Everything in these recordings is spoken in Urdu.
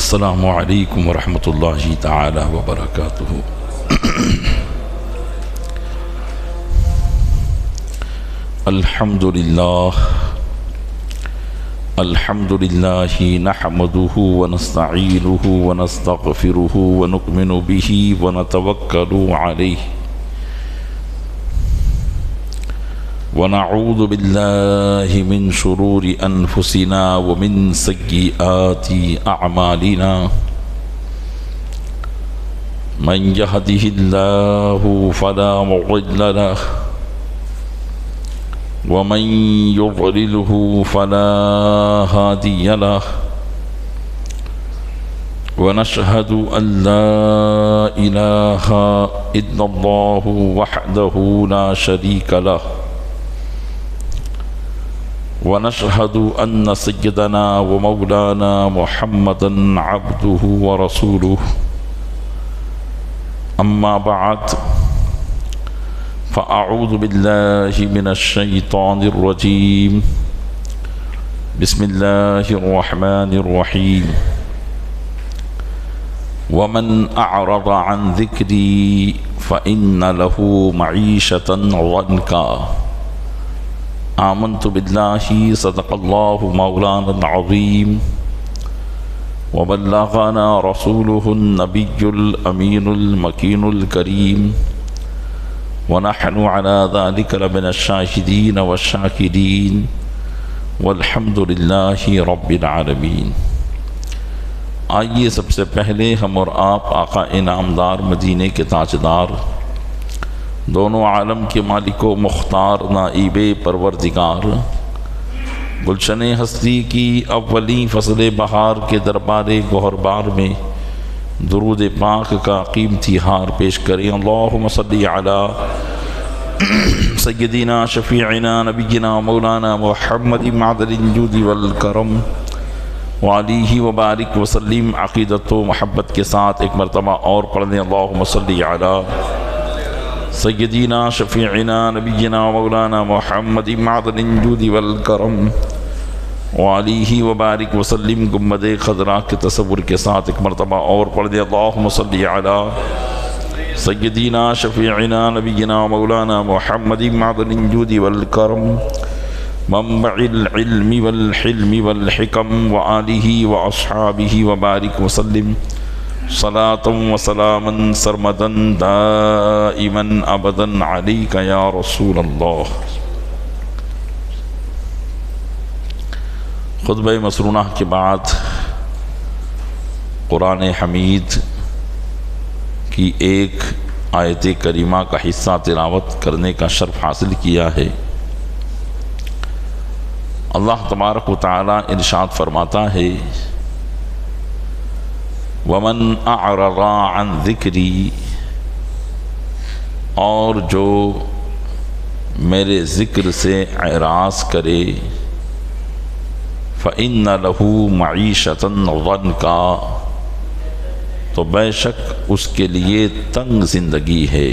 السلام علیکم ورحمۃ اللہ تعالی وبرکاتہ۔ الحمد للہ نحمده ونستعینه ونستغفره ونؤمن به ونتوکل علیہ ونعوذ باللہ من شرور انفسنا ومن سیئات اعمالنا من يهده اللہ فلا مضل له ومن يضلله فلا هادي له ونشهد أن لا إله إلا الله وحده لا شريك له ونشهد أن سيدنا ومولانا محمدا عبده ورسوله أما بعد فأعوذ بالله من الشيطان الرجيم بسم الله الرحمن الرحيم ومن أعرض عن ذكري فإن له معيشة ضنكا آمنت بالله صدق الله مولانا العظيم وبلغنا رسوله النبي الأمين المكين الكريم ونحن على ذلك لمن الشاهدين والشاكرين والحمد لله رب العالمين۔ آئیے سب سے پہلے ہم اور آپ آقا انعامدار مدینے کے تاجدار دونوں عالم کے مالک و مختار نائب پروردگار گلشن ہستی کی اولین فصل بہار کے دربار گوہربار میں درود پاک کا قیمتی ہار پیش کریں۔ اللہم صلی علی سیدنا شفیعنا نبینا مولانا محمد معدن الجود والکرم وعلیہ وبارک وسلم۔ عقیدت و محبت کے ساتھ ایک مرتبہ اور پڑھ دیں، اللہم صلی علی سیدنا شفیعنا نبینا مولانا محمد معدن الجود والکرم وعلیہ وبارک وسلم۔ گنبد خضرا کے تصور کے ساتھ ایک مرتبہ اور پڑھ دیں، اللہم صلی علی سیدنا شفیعنا نبینا مولانا محمد معدن الجود والکرم منبع العلم والحلم والحکم وآلہ واصحابہ وبارک وسلم صلاۃ و سلاما سرمدا دائما ابدا علیک یا رسول اللہ۔ خطبہ مسرونہ کے بعد قرآن حمید کی ایک آیت کریمہ کا حصہ تلاوت کرنے کا شرف حاصل کیا ہے۔ اللہ تبارک و تعالی ارشاد فرماتا ہے، ومن اعرض عن ذکری، اور جو میرے ذکر سے اعراض کرے، فإن له معیشة ضنکا، تو بے شک اس کے لیے تنگ زندگی ہے۔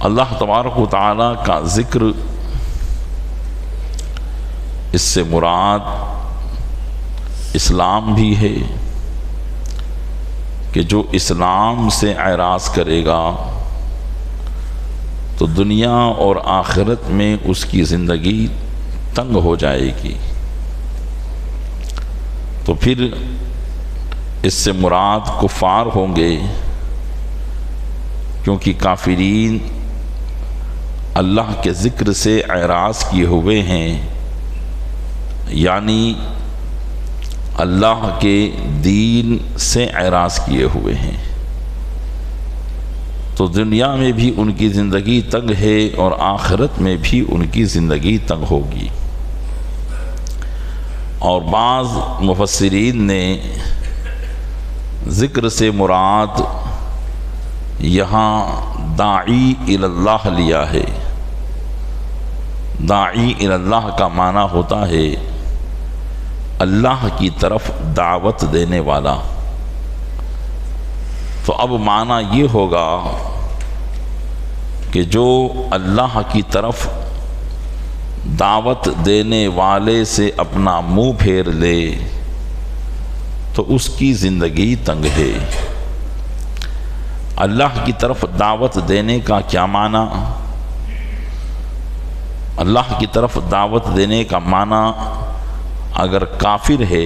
اللہ تبارک و تعالیٰ کا ذکر، اس سے مراد اسلام بھی ہے کہ جو اسلام سے اعراض کرے گا تو دنیا اور آخرت میں اس کی زندگی تنگ ہو جائے گی۔ تو پھر اس سے مراد کفار ہوں گے، کیونکہ کافرین اللہ کے ذکر سے اعراض کیے ہوئے ہیں، یعنی اللہ کے دین سے اعراض کیے ہوئے ہیں، تو دنیا میں بھی ان کی زندگی تنگ ہے اور آخرت میں بھی ان کی زندگی تنگ ہوگی۔ اور بعض مفسرین نے ذکر سے مراد یہاں داعی اللہ لیا ہے۔ داعی اللہ کا معنی ہوتا ہے اللہ کی طرف دعوت دینے والا۔ تو اب معنی یہ ہوگا کہ جو اللہ کی طرف دعوت دینے والے سے اپنا منہ پھیر لے تو اس کی زندگی تنگ ہے۔ اللہ کی طرف دعوت دینے کا کیا معنی؟ اللہ کی طرف دعوت دینے کا معنی اگر کافر ہے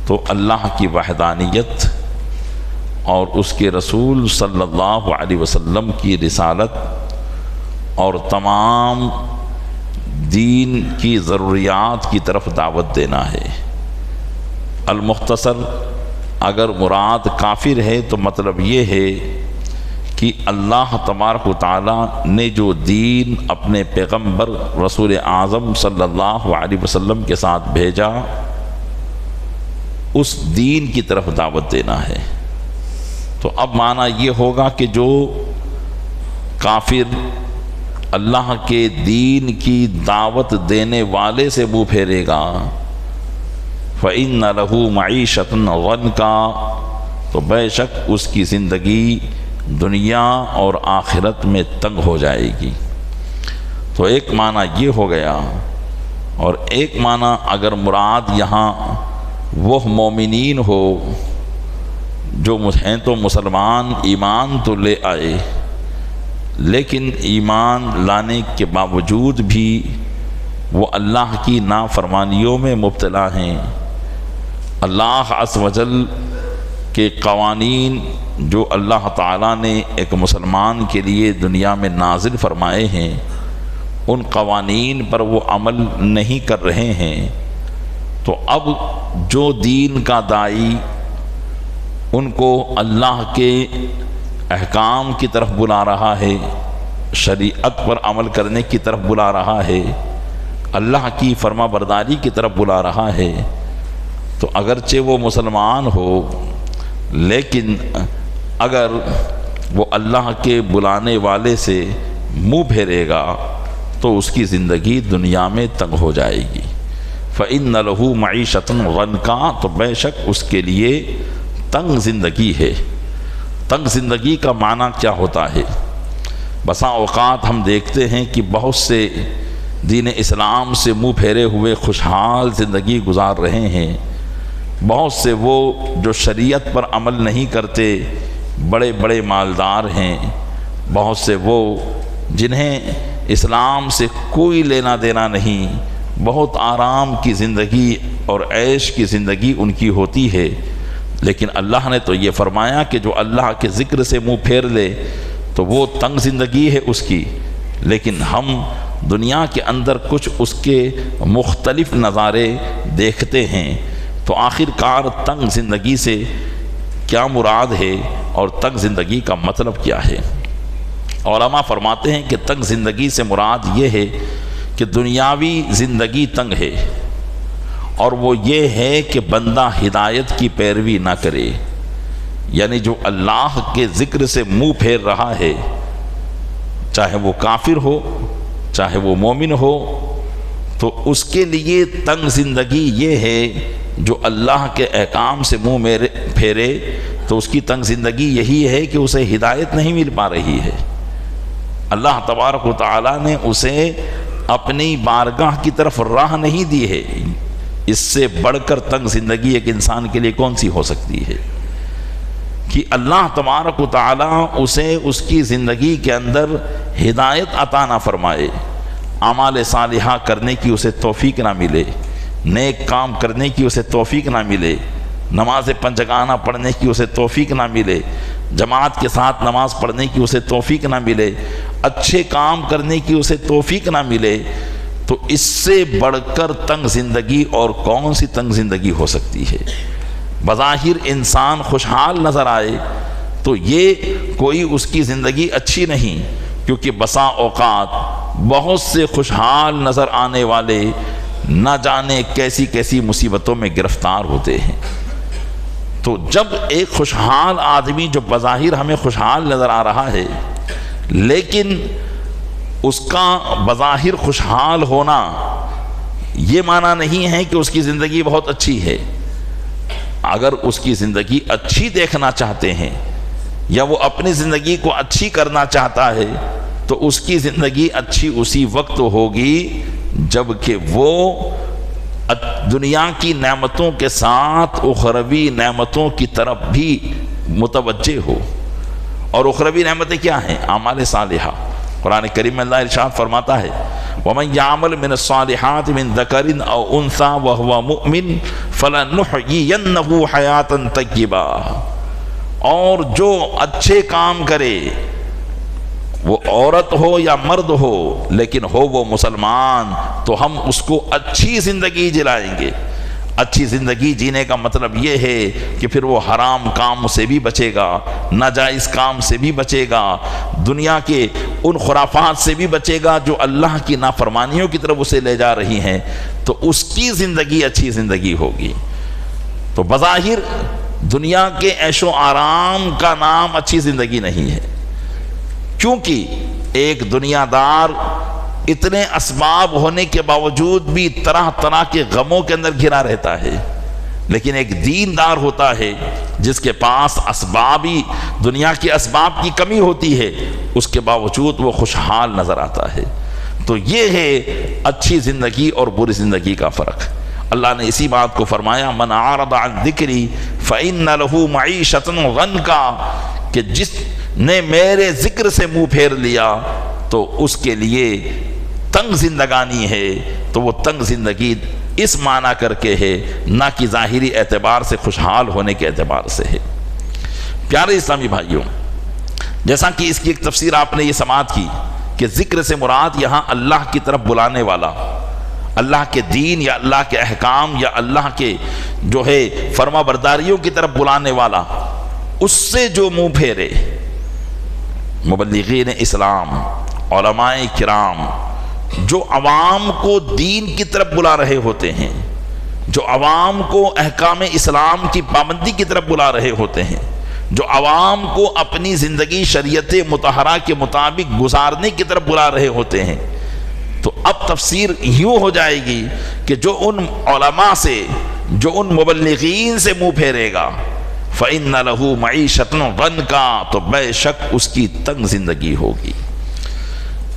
تو اللہ کی وحدانیت اور اس کے رسول صلی اللہ علیہ وسلم کی رسالت اور تمام دین کی ضروریات کی طرف دعوت دینا ہے۔ المختصر اگر مراد کافر ہے تو مطلب یہ ہے کہ اللہ تبارک و تعالیٰ نے جو دین اپنے پیغمبر رسول اعظم صلی اللہ علیہ وسلم کے ساتھ بھیجا اس دین کی طرف دعوت دینا ہے۔ تو اب معنی یہ ہوگا کہ جو کافر اللہ کے دین کی دعوت دینے والے سے منہ پھیرے گا فَإِنَّ لَهُ مَعِيشَةً ضَنْكًا، تو بے شک اس کی زندگی دنیا اور آخرت میں تنگ ہو جائے گی۔ تو ایک معنی یہ ہو گیا، اور ایک معنی اگر مراد یہاں وہ مومنین ہو جو ہیں تو مسلمان، ایمان تو لے آئے لیکن ایمان لانے کے باوجود بھی وہ اللہ کی نافرمانیوں میں مبتلا ہیں۔ اللہ عز و جل کے قوانین جو اللہ تعالیٰ نے ایک مسلمان کے لیے دنیا میں نازل فرمائے ہیں ان قوانین پر وہ عمل نہیں کر رہے ہیں، تو اب جو دین کا داعی ان کو اللہ کے احکام کی طرف بلا رہا ہے، شریعت پر عمل کرنے کی طرف بلا رہا ہے، اللہ کی فرما برداری کی طرف بلا رہا ہے، تو اگرچہ وہ مسلمان ہو لیکن اگر وہ اللہ کے بلانے والے سے منہ پھیرے گا تو اس کی زندگی دنیا میں تنگ ہو جائے گی۔ فَإِنَّ لَهُ مَعِيشَةً ضَنْكًا، تو بے شک اس کے لیے تنگ زندگی ہے۔ تنگ زندگی کا معنی کیا ہوتا ہے؟ بسا اوقات ہم دیکھتے ہیں کہ بہت سے دین اسلام سے منہ پھیرے ہوئے خوشحال زندگی گزار رہے ہیں، بہت سے وہ جو شریعت پر عمل نہیں کرتے بڑے بڑے مالدار ہیں، بہت سے وہ جنہیں اسلام سے کوئی لینا دینا نہیں، بہت آرام کی زندگی اور عیش کی زندگی ان کی ہوتی ہے، لیکن اللہ نے تو یہ فرمایا کہ جو اللہ کے ذکر سے منہ پھیر لے تو وہ تنگ زندگی ہے اس کی۔ لیکن ہم دنیا کے اندر کچھ اس کے مختلف نظارے دیکھتے ہیں، تو آخر کار تنگ زندگی سے کیا مراد ہے اور تنگ زندگی کا مطلب کیا ہے؟ علماء فرماتے ہیں کہ تنگ زندگی سے مراد یہ ہے کہ دنیاوی زندگی تنگ ہے، اور وہ یہ ہے کہ بندہ ہدایت کی پیروی نہ کرے، یعنی جو اللہ کے ذکر سے منہ پھیر رہا ہے، چاہے وہ کافر ہو چاہے وہ مومن ہو، تو اس کے لیے تنگ زندگی یہ ہے جو اللہ کے احکام سے منہ پھیرے تو اس کی تنگ زندگی یہی ہے کہ اسے ہدایت نہیں مل پا رہی ہے۔ اللہ تبارک و تعالیٰ نے اسے اپنی بارگاہ کی طرف راہ نہیں دی ہے۔ اس سے بڑھ کر تنگ زندگی ایک انسان کے لیے کون سی ہو سکتی ہے کہ اللہ تبارک و تعالیٰ اسے اس کی زندگی کے اندر ہدایت عطا نہ فرمائے، اعمال صالحہ کرنے کی اسے توفیق نہ ملے، نیک کام کرنے کی اسے توفیق نہ ملے، نماز پنجگانہ پڑھنے کی اسے توفیق نہ ملے، جماعت کے ساتھ نماز پڑھنے کی اسے توفیق نہ ملے، اچھے کام کرنے کی اسے توفیق نہ ملے، تو اس سے بڑھ کر تنگ زندگی اور کون سی تنگ زندگی ہو سکتی ہے؟ بظاہر انسان خوشحال نظر آئے تو یہ کوئی اس کی زندگی اچھی نہیں، کیونکہ بسا اوقات بہت سے خوشحال نظر آنے والے نہ جانے کیسی کیسی مصیبتوں میں گرفتار ہوتے ہیں۔ تو جب ایک خوشحال آدمی جو بظاہر ہمیں خوشحال نظر آ رہا ہے لیکن اس کا بظاہر خوشحال ہونا یہ معنی نہیں ہے کہ اس کی زندگی بہت اچھی ہے۔ اگر اس کی زندگی اچھی دیکھنا چاہتے ہیں یا وہ اپنی زندگی کو اچھی کرنا چاہتا ہے تو اس کی زندگی اچھی اسی وقت ہوگی جب کہ وہ دنیا کی نعمتوں کے ساتھ اخروی نعمتوں کی طرف بھی متوجہ ہو. اور اخروی نعمتیں کیا ہیں؟ اعمال صالحہ. قرآن کریم میں اللہ ارشاد فرماتا ہے وَمَنْ يَعْمَلْ مِنَ الصَّالِحَاتِ مِنْ ذَكَرٍ أَوْ أُنْثَىٰ وَهُوَ مُؤْمِنٌ فَلَنُحْيِيَنَّهُ حَيَاةً طَيِّبَةً، اور جو اچھے کام کرے، وہ عورت ہو یا مرد ہو لیکن ہو وہ مسلمان، تو ہم اس کو اچھی زندگی جلائیں گے. اچھی زندگی جینے کا مطلب یہ ہے کہ پھر وہ حرام کام سے بھی بچے گا، ناجائز کام سے بھی بچے گا، دنیا کے ان خرافات سے بھی بچے گا جو اللہ کی نافرمانیوں کی طرف اسے لے جا رہی ہیں، تو اس کی زندگی اچھی زندگی ہوگی. تو بظاہر دنیا کے عیش و آرام کا نام اچھی زندگی نہیں ہے، کیونکہ ایک دنیا دار اتنے اسباب ہونے کے باوجود بھی طرح طرح کے غموں کے اندر گھرا رہتا ہے، لیکن ایک دیندار ہوتا ہے جس کے پاس اسبابی دنیا کے اسباب کی کمی ہوتی ہے، اس کے باوجود وہ خوشحال نظر آتا ہے. تو یہ ہے اچھی زندگی اور بری زندگی کا فرق. اللہ نے اسی بات کو فرمایا من اعرض عن ذکری فإن له معیشة ضنکا، کہ جس نے میرے ذکر سے منہ پھیر لیا تو اس کے لیے تنگ زندگانی ہے. تو وہ تنگ زندگی اس معنی کر کے ہے، نہ کہ ظاہری اعتبار سے خوشحال ہونے کے اعتبار سے ہے. پیارے اسلامی بھائیوں، جیسا کہ اس کی ایک تفسیر آپ نے یہ سماعت کی کہ ذکر سے مراد یہاں اللہ کی طرف بلانے والا، اللہ کے دین یا اللہ کے احکام یا اللہ کے جو ہے فرما برداریوں کی طرف بلانے والا، اس سے جو منہ پھیرے. مبلغین اسلام، علماء کرام جو عوام کو دین کی طرف بلا رہے ہوتے ہیں، جو عوام کو احکام اسلام کی پابندی کی طرف بلا رہے ہوتے ہیں، جو عوام کو اپنی زندگی شریعت مطہرہ کے مطابق گزارنے کی طرف بلا رہے ہوتے ہیں، تو اب تفسیر یوں ہو جائے گی کہ جو ان علماء سے، جو ان مبلغین سے منہ پھیرے گا فَإِنَّ لَهُ مَعِيشَةً ضَنْكَا، تو بے شک اس کی تنگ زندگی ہوگی.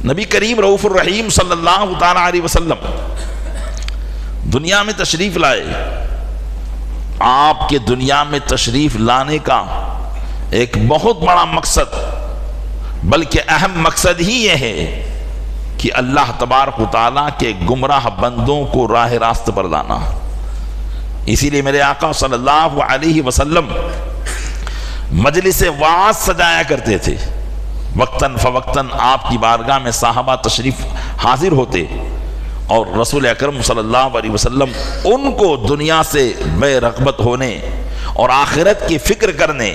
نبی کریم رؤوف الرحیم صلی اللہ تعالی علیہ وسلم دنیا میں تشریف لائے. آپ کے دنیا میں تشریف لانے کا ایک بہت بڑا مقصد، بلکہ اہم مقصد ہی یہ ہے کہ اللہ تبارک و تعالیٰ کے گمراہ بندوں کو راہ راست پر لانا. اسی لیے میرے آقا صلی اللہ علیہ وسلم مجلس وعظ سجایا کرتے تھے. وقتاً فوقتاً آپ کی بارگاہ میں صحابہ تشریف حاضر ہوتے اور رسول اکرم صلی اللہ علیہ وسلم ان کو دنیا سے بے رغبت ہونے اور آخرت کی فکر کرنے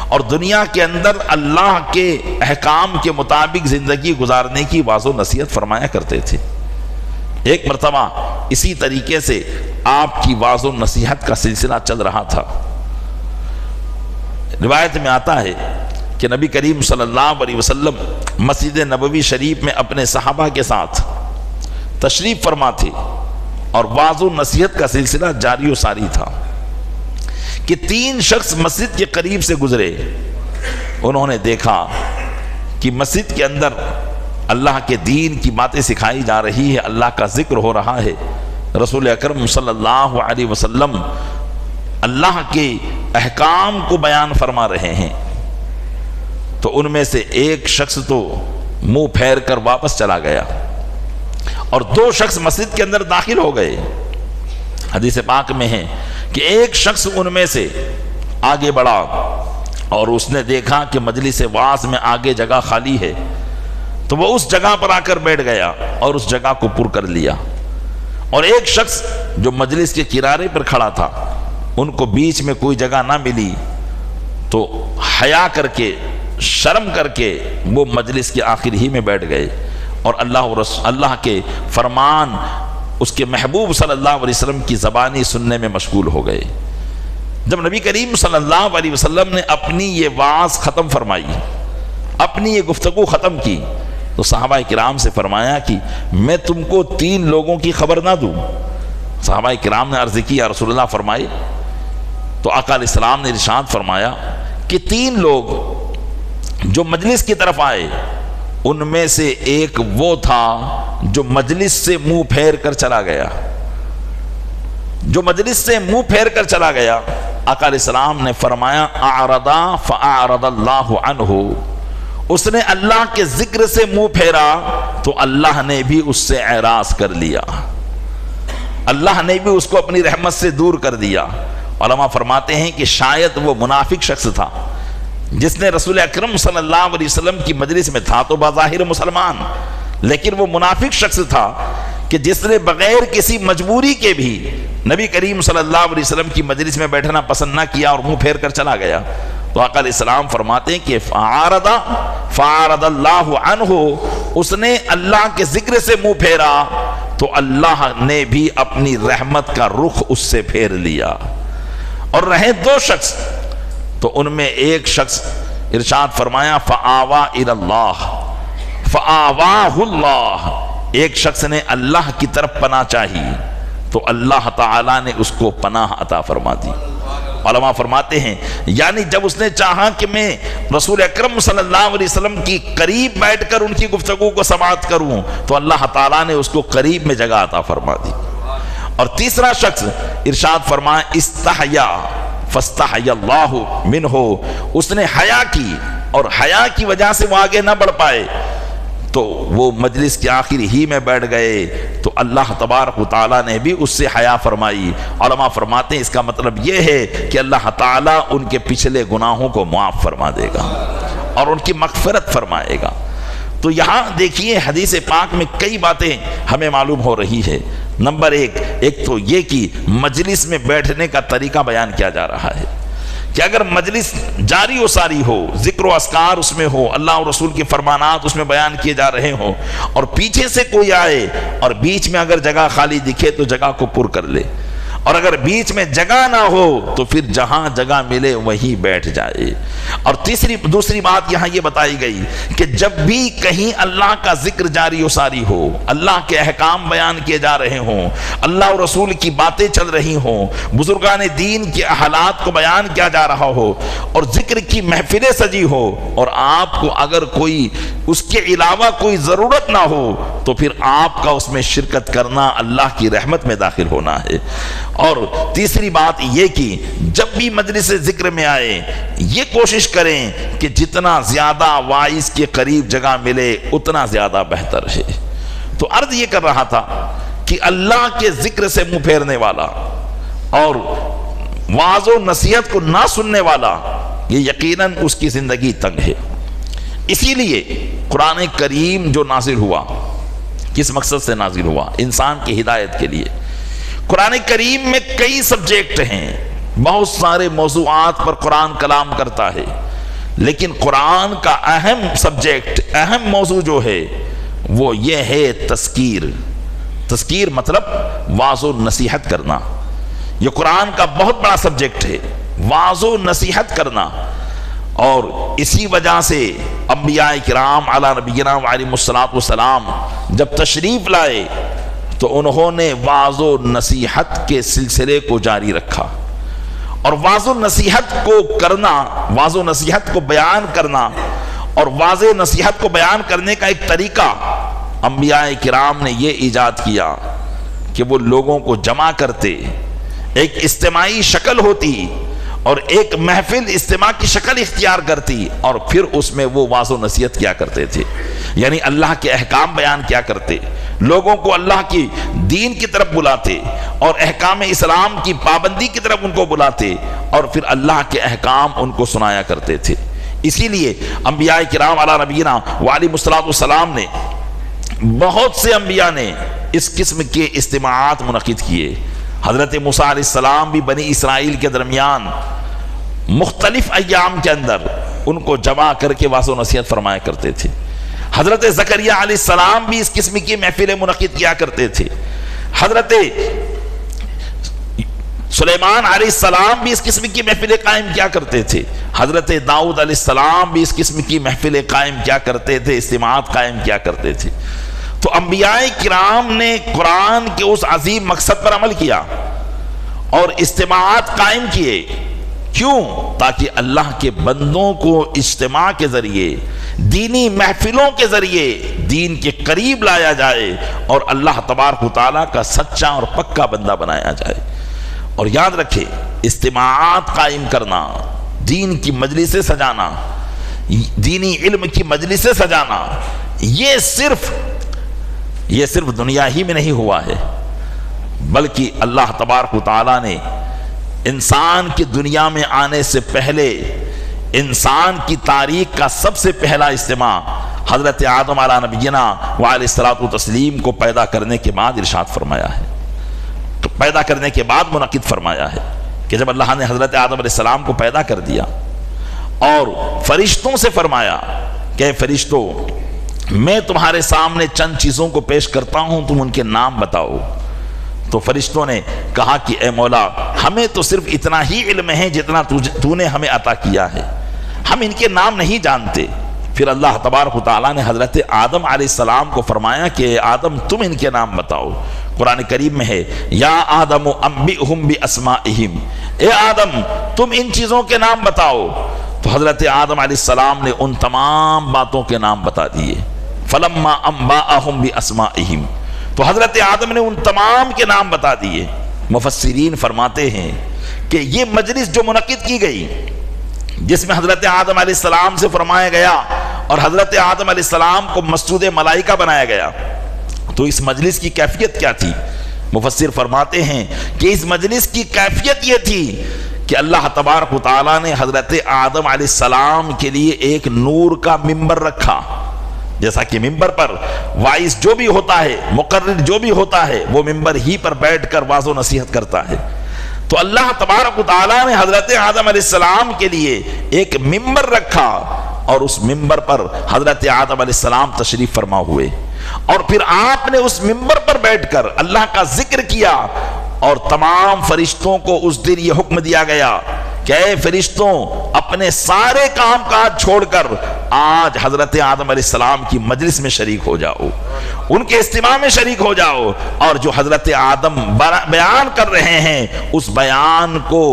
اور دنیا کے اندر اللہ کے احکام کے مطابق زندگی گزارنے کی واض و نصیحت فرمایا کرتے تھے. ایک مرتبہ اسی طریقے سے آپ کی واض و نصیحت کا سلسلہ چل رہا تھا. روایت میں آتا ہے کہ نبی کریم صلی اللہ علیہ وسلم مسجد نبوی شریف میں اپنے صحابہ کے ساتھ تشریف فرما تھے اور واض و نصیحت کا سلسلہ جاری و ساری تھا کہ 3 شخص مسجد کے قریب سے گزرے. انہوں نے دیکھا کہ مسجد کے اندر اللہ کے دین کی باتیں سکھائی جا رہی ہے، اللہ کا ذکر ہو رہا ہے، رسول اکرم صلی اللہ علیہ وسلم اللہ کے احکام کو بیان فرما رہے ہیں. تو ان میں سے ایک شخص تو منہ پھیر کر واپس چلا گیا اور 2 شخص مسجد کے اندر داخل ہو گئے. حدیث پاک میں ہے کہ ایک شخص ان میں سے آگے بڑھا اور اس نے دیکھا کہ مجلس وعظ میں آگے جگہ خالی ہے، تو وہ اس جگہ پر آ کر بیٹھ گیا اور اس جگہ کو پر کر لیا. اور ایک شخص جو مجلس کے کنارے پر کھڑا تھا، ان کو بیچ میں کوئی جگہ نہ ملی تو حیا کر کے، شرم کر کے وہ مجلس کے آخر ہی میں بیٹھ گئے اور اللہ کے فرمان، اس کے محبوب صلی اللہ علیہ وسلم کی زبانی سننے میں مشغول ہو گئے. جب نبی کریم صلی اللہ علیہ وسلم نے اپنی یہ وعظ ختم فرمائی، اپنی یہ گفتگو ختم کی، تو صحابہ کرام سے فرمایا کہ میں تم کو 3 لوگوں کی خبر نہ دوں؟ صحابہ کرام نے عرض کی یا رسول اللہ فرمائے. تو آقا علیہ السلام نے ارشاد فرمایا کہ 3 لوگ جو مجلس کی طرف آئے، ان میں سے ایک وہ تھا جو مجلس سے منہ پھیر کر چلا گیا. جو مجلس سے منہ پھیر کر چلا گیا، آقا علیہ السلام نے فرمایا اعرضا فاعرض اللہ عنہ، اس نے اللہ کے ذکر سے منہ پھیرا تو اللہ نے بھی اس سے اعراض کر لیا، اللہ نے بھی اس کو اپنی رحمت سے دور کر دیا۔ علماء فرماتے ہیں کہ شاید وہ منافق شخص تھا جس نے رسول اکرم صلی اللہ علیہ وسلم کی مجلس میں تھا تو بظاہر مسلمان، لیکن وہ منافق شخص تھا کہ جس نے بغیر کسی مجبوری کے بھی نبی کریم صلی اللہ علیہ وسلم کی مجلس میں بیٹھنا پسند نہ کیا اور منہ پھیر کر چلا گیا۔ تو آقا علیہ السلام فرماتے ہیں کہ فعارض اللہ عنہ، اس نے اللہ کے ذکر سے منہ پھیرا تو اللہ نے بھی اپنی رحمت کا رخ اس سے پھیر لیا۔ اور رہے دو شخص، تو ان میں ایک شخص ارشاد فرمایا فآوا الی اللہ فآواہ اللہ، ایک شخص نے اللہ کی طرف پناہ چاہی تو اللہ تعالیٰ نے اس کو پناہ عطا فرما دی۔ علماء فرماتے ہیں یعنی جب اس نے چاہا کہ میں رسول اکرم صلی اللہ علیہ وسلم کی قریب بیٹھ کر ان کی گفتگو کو سماعت کروں تو اللہ تعالیٰ نے اس کو قریب میں جگہ عطا فرما دی۔ اور تیسرا شخص ارشاد فرمایا استحیا فاستحیا اللہ منہ، اس نے حیا کی اور حیا کی وجہ سے وہ آگے نہ بڑھ پائے تو وہ مجلس کے آخر ہی میں بیٹھ گئے تو اللہ تبارک و تعالیٰ نے بھی اس سے حیا فرمائی۔ علماء فرماتے ہیں اس کا مطلب یہ ہے کہ اللہ تعالیٰ ان کے پچھلے گناہوں کو معاف فرما دے گا اور ان کی مغفرت فرمائے گا۔ تو یہاں دیکھیے حدیث پاک میں کئی باتیں ہمیں معلوم ہو رہی ہے۔ نمبر ایک تو یہ کہ مجلس میں بیٹھنے کا طریقہ بیان کیا جا رہا ہے کہ اگر مجلس جاری و ساری ہو، ذکر و اذکار اس میں ہو، اللہ اور رسول کے فرمانات اس میں بیان کیے جا رہے ہوں، اور پیچھے سے کوئی آئے اور بیچ میں اگر جگہ خالی دکھے تو جگہ کو پر کر لے، اور اگر بیچ میں جگہ نہ ہو تو پھر جہاں جگہ ملے وہیں بیٹھ جائے۔ اور دوسری بات یہاں یہ بتائی گئی کہ جب بھی کہیں اللہ کا ذکر جاری و ساری ہو، اللہ کے احکام بیان کیے جا رہے ہوں، اللہ اور رسول کی باتیں چل رہی ہوں، بزرگان دین کے حالات کو بیان کیا جا رہا ہو اور ذکر کی محفلیں سجی ہو، اور آپ کو اگر کوئی اس کے علاوہ کوئی ضرورت نہ ہو تو پھر آپ کا اس میں شرکت کرنا اللہ کی رحمت میں داخل ہونا ہے۔ اور تیسری بات یہ کہ جب بھی مجلس ذکر میں آئے یہ کوشش کریں کہ جتنا زیادہ وائس کے قریب جگہ ملے اتنا زیادہ بہتر ہے۔ تو عرض یہ کر رہا تھا کہ اللہ کے ذکر سے منہ پھیرنے والا اور وعظ و نصیحت کو نہ سننے والا یہ یقیناً اس کی زندگی تنگ ہے۔ اسی لیے قرآن کریم جو نازل ہوا کس مقصد سے نازل ہوا؟ انسان کی ہدایت کے لیے۔ قرآن کریم میں کئی سبجیکٹ ہیں، بہت سارے موضوعات پر قرآن کلام کرتا ہے، لیکن قرآن کا اہم سبجیکٹ، اہم موضوع جو ہے وہ یہ ہے تذکیر مطلب وعظ و نصیحت کرنا۔ یہ قرآن کا بہت بڑا سبجیکٹ ہے، وعظ و نصیحت کرنا۔ اور اسی وجہ سے انبیاء کرام علی نبینا وعلیہم الصلوۃ والسلام جب تشریف لائے تو انہوں نے وعظ و نصیحت کے سلسلے کو جاری رکھا، اور وعظ و نصیحت کو کرنا، وعظ و نصیحت کو بیان کرنا اور واضح نصیحت کو بیان کرنے کا ایک طریقہ انبیاء کرام نے یہ ایجاد کیا کہ وہ لوگوں کو جمع کرتے، ایک اجتماعی شکل ہوتی اور ایک محفل اجتماع کی شکل اختیار کرتی، اور پھر اس میں وہ وعظ و نصیحت کیا کرتے تھے، یعنی اللہ کے احکام بیان کیا کرتے، لوگوں کو اللہ کی دین کی طرف بلاتے اور احکام اسلام کی پابندی کی طرف ان کو بلاتے، اور پھر اللہ کے احکام ان کو سنایا کرتے تھے۔ اسی لیے انبیاء کرام علی نبینا وعلیہ الصلوۃ والسلام نے، بہت سے انبیاء نے اس قسم کے اجتماعات منعقد کیے۔ حضرت موسیٰ علیہ السلام بھی بنی اسرائیل کے درمیان مختلف ایام کے اندر ان کو جمع کر کے وعظ و نصیحت فرمایا کرتے تھے۔ حضرت زکریا علیہ السلام بھی اس قسم کی محفلیں منعقد کیا کرتے تھے۔ حضرت سلیمان علیہ السلام بھی اس قسم کی محفلیں قائم کیا کرتے تھے۔ حضرت داؤد علیہ السلام بھی اس قسم کی محفلیں قائم کیا کرتے تھے، اجتماعات قائم کیا کرتے تھے۔ تو انبیاء کرام نے قرآن کے اس عظیم مقصد پر عمل کیا اور اجتماعات قائم کیے۔ کیوں؟ تاکہ اللہ کے بندوں کو اجتماع کے ذریعے، دینی محفلوں کے ذریعے دین کے قریب لایا جائے اور اللہ تبارک و تعالیٰ کا سچا اور پکا بندہ بنایا جائے۔ اور یاد رکھے اجتماعات قائم کرنا، دین کی مجلسیں سجانا، دینی علم کی مجلسیں سجانا، یہ صرف دنیا ہی میں نہیں ہوا ہے، بلکہ اللہ تبارک و تعالیٰ نے انسان کی دنیا میں آنے سے پہلے انسان کی تاریخ کا سب سے پہلا اجتماع حضرت آدم علیہ نبینا وعلیہ الصلوۃ والتسلیم کو پیدا کرنے کے بعد ارشاد فرمایا ہے، تو پیدا کرنے کے بعد منعقد فرمایا ہے کہ جب اللہ نے حضرت آدم علیہ السلام کو پیدا کر دیا اور فرشتوں سے فرمایا کہ فرشتوں میں تمہارے سامنے چند چیزوں کو پیش کرتا ہوں، تم ان کے نام بتاؤ، تو فرشتوں نے کہا کہ اے مولا ہمیں تو صرف اتنا ہی علم ہے جتنا تو نے ہمیں عطا کیا ہے، ہم ان کے نام نہیں جانتے۔ پھر اللہ تبارک و تعالیٰ نے حضرت آدم علیہ السلام کو فرمایا کہ اے آدم تم ان کے نام بتاؤ۔ قرآن کریم میں ہے یا آدم انبئہم باسمائہم، اے آدم تم ان چیزوں کے نام بتاؤ۔ تو حضرت آدم علیہ السلام نے ان تمام باتوں کے نام بتا دیے۔ فلما انبأہم باسمائہم، تو حضرت آدم نے ان تمام کے نام بتا دیے۔ مفسرین فرماتے ہیں کہ یہ مجلس جو منعقد کی گئی جس میں حضرت آدم علیہ السلام سے فرمایا گیا اور حضرت آدم علیہ السلام کو مسجود ملائکہ بنایا گیا، تو اس مجلس کی کیفیت کیا تھی؟ مفسر فرماتے ہیں کہ اس مجلس کی کیفیت یہ تھی کہ اللہ تبارک و تعالیٰ نے حضرت آدم علیہ السلام کے لیے ایک نور کا ممبر رکھا، جیسا کہ ممبر پر وائس جو بھی ہوتا ہے، مقرر جو بھی ہوتا ہے، وہ ممبر ہی پر بیٹھ کر واعظ و نصیحت کرتا ہے۔ تو اللہ تبارک و تعالیٰ نے حضرت آدم علیہ السلام کے لیے ایک ممبر رکھا اور اس ممبر پر حضرت آدم علیہ السلام تشریف فرما ہوئے، اور پھر آپ نے اس ممبر پر بیٹھ کر اللہ کا ذکر کیا، اور تمام فرشتوں کو اس دن یہ حکم دیا گیا کہ اے فرشتوں اپنے سارے کام کاج چھوڑ کر آج حضرت آدم علیہ السلام کی مجلس میں شریک ہو جاؤ، ان کے اجتماع میں شریک ہو جاؤ، اور جو حضرت آدم بیان کر رہے ہیں اس بیان کو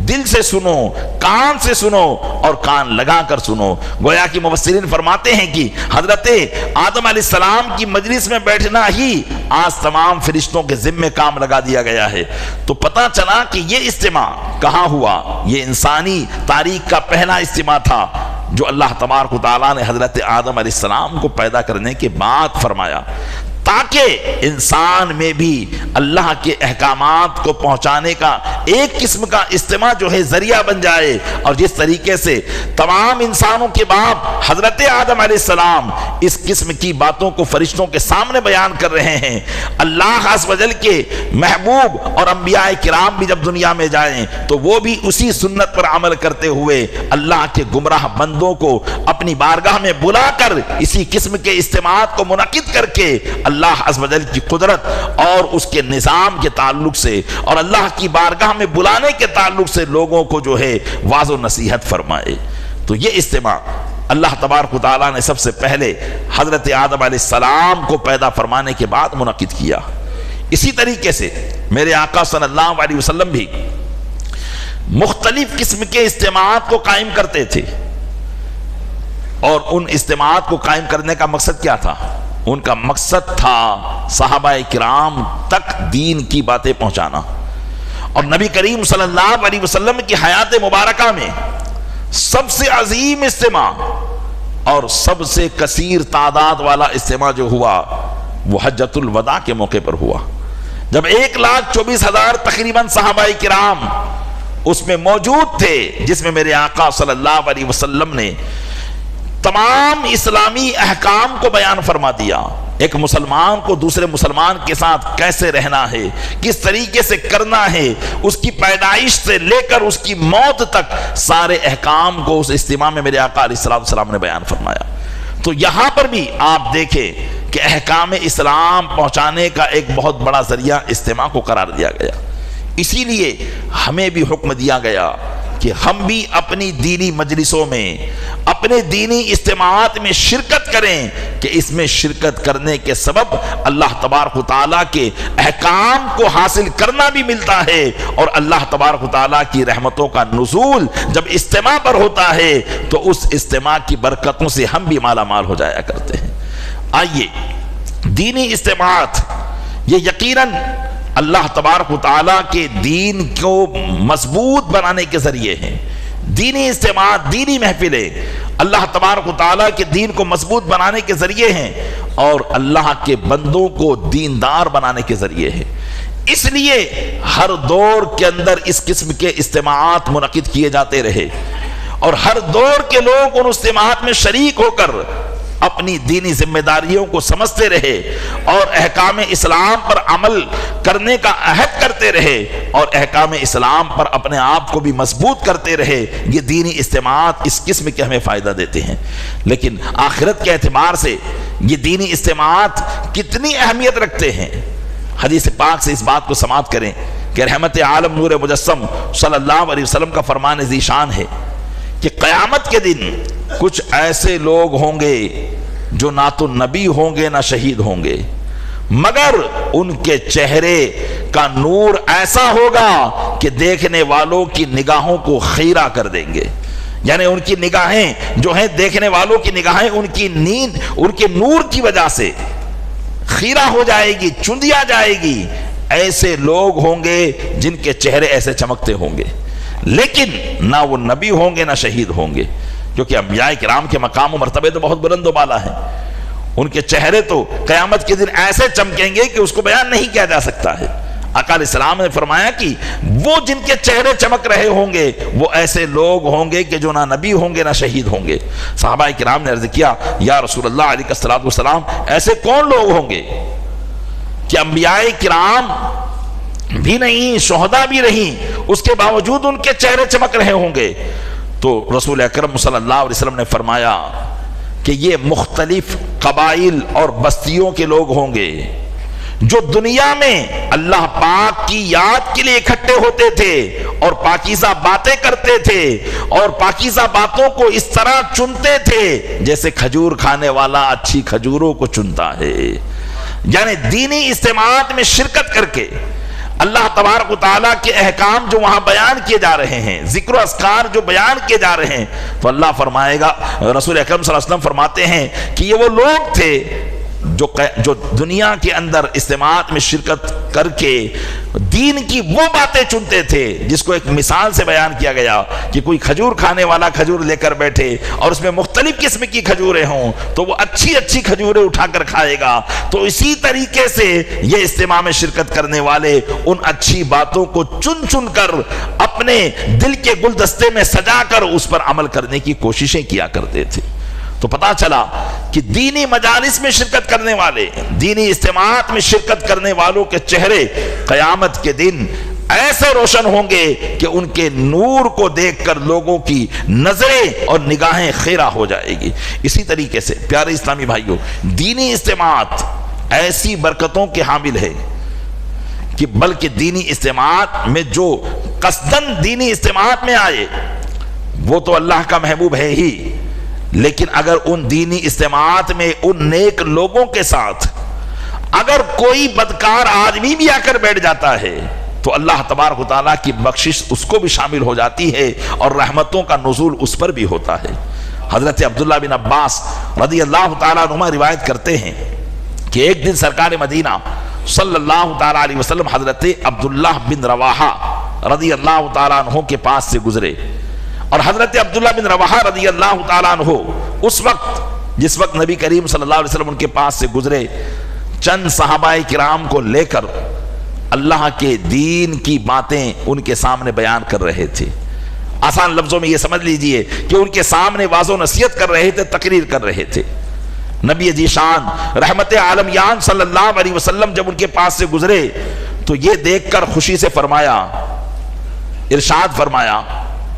دل سے سنو، کان سے سنو اور کان لگا کر سنو۔ گویا کہ مفسرین فرماتے ہیں کہ حضرت آدم علیہ السلام کی مجلس میں بیٹھنا ہی آج تمام فرشتوں کے ذمہ کام لگا دیا گیا ہے۔ تو پتہ چلا کہ یہ اجتماع کہاں ہوا؟ یہ انسانی تاریخ کا پہلا اجتماع تھا جو اللہ تبارک و تعالیٰ نے حضرت آدم علیہ السلام کو پیدا کرنے کے بعد فرمایا، تاکہ انسان میں بھی اللہ کے احکامات کو پہنچانے کا ایک قسم کا اجتماع جو ہے ذریعہ بن جائے۔ اور جس طریقے سے تمام انسانوں کے باپ حضرت آدم علیہ السلام اس قسم کی باتوں کو فرشتوں کے سامنے بیان کر رہے ہیں، اللہ عز و جل کے محبوب اور انبیاء کرام بھی جب دنیا میں جائیں تو وہ بھی اسی سنت پر عمل کرتے ہوئے اللہ کے گمراہ بندوں کو اپنی بارگاہ میں بلا کر اسی قسم کے اجتماعات کو منعقد کر کے اللہ عز و جل کی قدرت اور اس کے نظام کے تعلق سے اور اللہ کی بارگاہ میں بلانے کے تعلق سے لوگوں کو جو ہے واعظ و نصیحت فرمائے۔ تو یہ اجتماع اللہ تبارک و تعالیٰ نے سب سے پہلے حضرت آدم علیہ السلام کو پیدا فرمانے کے بعد منعقد کیا۔ اسی طریقے سے میرے آقا صلی اللہ علیہ وسلم بھی مختلف قسم کے اجتماعات کو قائم کرتے تھے، اور ان اجتماعات کو قائم کرنے کا مقصد کیا تھا؟ ان کا مقصد تھا صحابہ کرام تک دین کی باتیں پہنچانا۔ اور نبی کریم صلی اللہ علیہ وسلم کی حیات مبارکہ میں سب سے عظیم اجتماع اور سب سے کثیر تعداد والا اجتماع جو ہوا وہ حجۃ الوداع کے موقع پر ہوا، جب 1,24,000 تقریباً صحابہ کرام اس میں موجود تھے، جس میں میرے آقا صلی اللہ علیہ وسلم نے تمام اسلامی احکام کو بیان فرما دیا۔ ایک مسلمان کو دوسرے مسلمان کے ساتھ کیسے رہنا ہے، کس طریقے سے کرنا ہے، اس کی پیدائش سے لے کر اس کی موت تک سارے احکام کو اس اجتماع میں میرے آقا علیہ السلام نے بیان فرمایا۔ تو یہاں پر بھی آپ دیکھیں کہ احکام اسلام پہنچانے کا ایک بہت بڑا ذریعہ اجتماع کو قرار دیا گیا۔ اسی لیے ہمیں بھی حکم دیا گیا کہ ہم بھی اپنی دینی مجلسوں میں، اپنے دینی اجتماعات میں شرکت کریں، کہ اس میں شرکت کرنے کے سبب اللہ تبارک و تعالیٰ کے احکام کو حاصل کرنا بھی ملتا ہے، اور اللہ تبارک و تعالیٰ کی رحمتوں کا نزول جب اجتماع پر ہوتا ہے تو اس اجتماع کی برکتوں سے ہم بھی مالا مال ہو جایا کرتے ہیں۔ آئیے، دینی اجتماعات یہ یقیناً اللہ تبارک و تعالیٰ کے دین کو مضبوط بنانے کے ذریعے ہیں. دینی اجتماعات، دینی محفلیں اللہ تبارک و تعالیٰ کے دین کو مضبوط بنانے کے ذریعے ہیں اور اللہ کے بندوں کو دیندار بنانے کے ذریعے ہیں. اس لیے ہر دور کے اندر اس قسم کے اجتماعات منعقد کیے جاتے رہے اور ہر دور کے لوگ ان اجتماعات میں شریک ہو کر اپنی دینی ذمہ داریوں کو سمجھتے رہے اور احکام اسلام پر عمل کرنے کا عہد کرتے رہے اور احکام اسلام پر اپنے آپ کو بھی مضبوط کرتے رہے. یہ دینی اجتماعات اس قسم کے ہمیں فائدہ دیتے ہیں. لیکن آخرت کے اعتبار سے یہ دینی اجتماعات کتنی اہمیت رکھتے ہیں؟ حدیث پاک سے اس بات کو سماعت کریں کہ رحمت عالم نور مجسم صلی اللہ علیہ وسلم کا فرمان ذیشان ہے کہ قیامت کے دن کچھ ایسے لوگ ہوں گے جو نہ تو نبی ہوں گے نہ شہید ہوں گے، مگر ان کے چہرے کا نور ایسا ہوگا کہ دیکھنے والوں کی نگاہوں کو خیرہ کر دیں گے. یعنی ان کی نگاہیں جو ہیں، دیکھنے والوں کی نگاہیں ان کی نیند، ان کے نور کی وجہ سے خیرہ ہو جائے گی، چندیا جائے گی. ایسے لوگ ہوں گے جن کے چہرے ایسے چمکتے ہوں گے، لیکن نہ وہ نبی ہوں گے نہ شہید ہوں گے، کیونکہ انبیاء کرام کے مقام و مرتبے تو بہت بلند و بالا ہیں. ان کے چہرے تو قیامت کے دن ایسے چمکیں گے کہ اس کو بیان نہیں کیا جا سکتا ہے. آقا علیہ السلام نے فرمایا کہ وہ جن کے چہرے چمک رہے ہوں گے وہ ایسے لوگ ہوں گے کہ جو نہ نبی ہوں گے نہ شہید ہوں گے. صحابہ کرام نے عرض کیا، یا رسول اللہ علیہ الصلوۃ والسلام، ایسے کون لوگ ہوں گے کہ انبیاء کرام بھی نہیں، شہداء بھی نہیں، اس کے باوجود ان کے چہرے چمک رہے ہوں گے؟ تو رسول اکرم صلی اللہ علیہ وسلم نے فرمایا کہ یہ مختلف قبائل اور بستیوں کے لوگ ہوں گے جو دنیا میں اللہ پاک کی یاد کے لیے اکٹھے ہوتے تھے اور پاکیزہ باتیں کرتے تھے اور پاکیزہ باتوں کو اس طرح چنتے تھے جیسے کھجور کھانے والا اچھی کھجوروں کو چنتا ہے. یعنی دینی اجتماعات میں شرکت کر کے اللہ تبارک و تعالیٰ کے احکام جو وہاں بیان کیے جا رہے ہیں، ذکر و اذکار جو بیان کیے جا رہے ہیں، تو اللہ فرمائے گا، رسول اکرم صلی اللہ علیہ وسلم فرماتے ہیں کہ یہ وہ لوگ تھے جو دنیا کے اندر اجتماعات میں شرکت کر کے دین کی وہ باتیں چنتے تھے جس کو ایک مثال سے بیان کیا گیا کہ کوئی کھجور کھانے والا کھجور لے کر بیٹھے اور اس میں مختلف قسم کی کھجوریں ہوں تو وہ اچھی اچھی کھجوریں اٹھا کر کھائے گا. تو اسی طریقے سے یہ اجتماع میں شرکت کرنے والے ان اچھی باتوں کو چن چن کر اپنے دل کے گلدستے میں سجا کر اس پر عمل کرنے کی کوششیں کیا کرتے تھے. تو پتا چلا کہ دینی مجالس میں شرکت کرنے والے، دینی اجتماعات میں شرکت کرنے والوں کے چہرے قیامت کے دن ایسے روشن ہوں گے کہ ان کے نور کو دیکھ کر لوگوں کی نظریں اور نگاہیں خیرہ ہو جائے گی. اسی طریقے سے پیارے اسلامی بھائیوں، دینی اجتماعات ایسی برکتوں کے حامل ہے کہ بلکہ دینی اجتماعات میں جو قصداً دینی اجتماعات میں آئے وہ تو اللہ کا محبوب ہے ہی، لیکن اگر ان دینی اجتماعات میں ان نیک لوگوں کے ساتھ اگر کوئی بدکار آدمی بھی آ کر بیٹھ جاتا ہے تو اللہ تبارک و تعالیٰ کی بخشش اس کو بھی شامل ہو جاتی ہے اور رحمتوں کا نزول اس پر بھی ہوتا ہے. حضرت عبداللہ بن عباس رضی اللہ تعالیٰ عنہما روایت کرتے ہیں کہ ایک دن سرکار مدینہ صلی اللہ تعالیٰ علیہ وسلم حضرت عبداللہ بن رواحہ رضی اللہ تعالیٰ عنہ کے پاس سے گزرے اور حضرت عبداللہ بن رواحہ رضی اللہ تعالیٰ عنہ اس وقت جس وقت نبی کریم صلی اللہ علیہ وسلم ان کے پاس سے گزرے چند صحابہ کرام کو لے کر اللہ کے دین کی باتیں ان کے سامنے بیان کر رہے تھے. آسان لفظوں میں یہ سمجھ لیجئے کہ ان کے سامنے واعظ و نصیحت کر رہے تھے، تقریر کر رہے تھے. نبی ذیشان رحمت عالمیان صلی اللہ علیہ وسلم جب ان کے پاس سے گزرے تو یہ دیکھ کر خوشی سے فرمایا، ارشاد فرمایا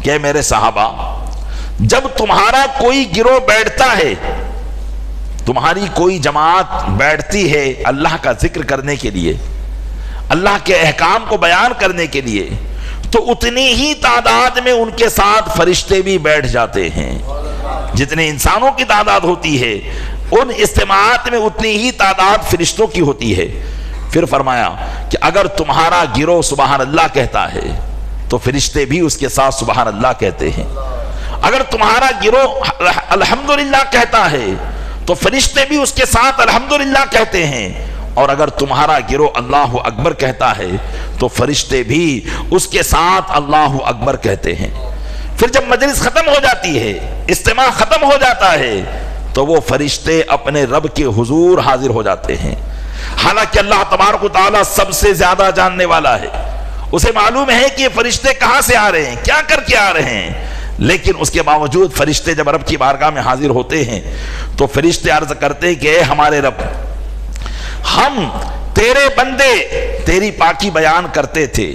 کہ میرے صحابہ، جب تمہارا کوئی گروہ بیٹھتا ہے، تمہاری کوئی جماعت بیٹھتی ہے اللہ کا ذکر کرنے کے لیے، اللہ کے احکام کو بیان کرنے کے لیے، تو اتنی ہی تعداد میں ان کے ساتھ فرشتے بھی بیٹھ جاتے ہیں. جتنے انسانوں کی تعداد ہوتی ہے ان اجتماعات میں اتنی ہی تعداد فرشتوں کی ہوتی ہے. پھر فرمایا کہ اگر تمہارا گروہ سبحان اللہ کہتا ہے تو فرشتے بھی اس کے ساتھ سبحان اللہ کہتے ہیں. اگر تمہارا گروہ الحمدللہ کہتا ہے تو فرشتے بھی اس کے ساتھ الحمدللہ کہتے ہیں. اور اگر تمہارا گروہ اللہ اکبر کہتا ہے تو فرشتے بھی اس کے ساتھ اللہ اکبر کہتے ہیں۔ پھر جب مجلس ختم ہو جاتی ہے، اجتماع ختم ہو جاتا ہے، تو وہ فرشتے اپنے رب کے حضور حاضر ہو جاتے ہیں۔ حالانکہ اللہ تبارک و تعالیٰ سب سے زیادہ جاننے والا ہے، اسے معلوم ہے کہ یہ فرشتے کہاں سے آ رہے ہیں، کیا کر کے آ رہے ہیں، لیکن اس کے باوجود فرشتے جب رب کی بارگاہ میں حاضر ہوتے ہیں تو فرشتے عرض کرتے ہیں کہ اے ہمارے رب، ہم تیرے بندے تیری پاکی بیان کرتے تھے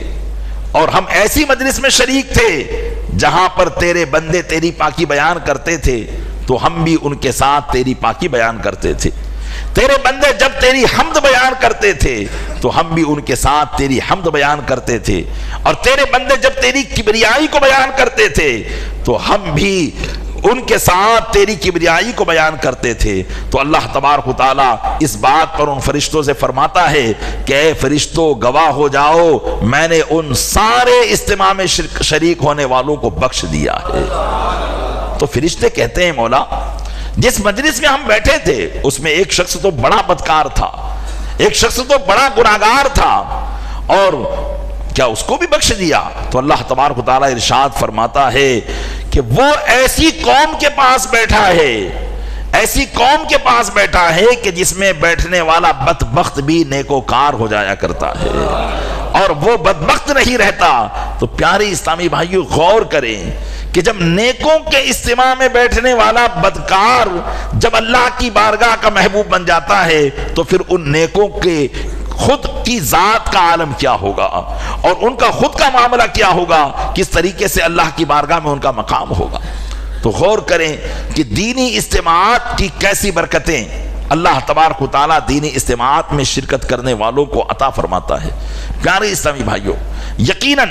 اور ہم ایسی مجلس میں شریک تھے جہاں پر تیرے بندے تیری پاکی بیان کرتے تھے تو ہم بھی ان کے ساتھ تیری پاکی بیان کرتے تھے۔ تیرے بندے جب تیری حمد بیان کرتے تھے تو ہم بھی ان کے ساتھ تیری حمد بیان کرتے تھے، اور تیرے بندے جب تیری کبریائی کو بیان کرتے تھے تو ہم بھی ان کے ساتھ تیری کبریائی کو بیان کرتے تھے۔ تو اللہ تبارک و تعالیٰ اس بات پر ان فرشتوں سے فرماتا ہے کہ اے فرشتوں گواہ ہو جاؤ، میں نے ان سارے اجتماع میں شریک ہونے والوں کو بخش دیا ہے۔ تو فرشتے کہتے ہیں مولا، جس مجلس میں ہم بیٹھے تھے اس میں ایک شخص تو بڑا بدکار تھا، ایک شخص تو بڑا گناہگار تھا، اور کیا اس کو بھی بخش دیا؟ تو اللہ تبارک و تعالیٰ ارشاد فرماتا ہے کہ وہ ایسی قوم کے پاس بیٹھا ہے، ایسی قوم کے پاس بیٹھا ہے کہ جس میں بیٹھنے والا بدبخت بھی نیکوکار ہو جایا کرتا ہے اور وہ بدبخت نہیں رہتا۔ تو پیارے اسلامی بھائیو غور کریں کہ جب نیکوں کے اجتماع میں بیٹھنے والا بدکار جب اللہ کی بارگاہ کا محبوب بن جاتا ہے تو پھر ان نیکوں کے خود کی ذات کا عالم کیا ہوگا اور ان کا خود کا معاملہ کیا ہوگا، کس طریقے سے اللہ کی بارگاہ میں ان کا مقام ہوگا۔ تو غور کریں کہ دینی اجتماعات کی کیسی برکتیں اللہ تبارک و تعالیٰ دینی اجتماعات میں شرکت کرنے والوں کو عطا فرماتا ہے۔ پیارے اسلامی بھائیوں، یقیناً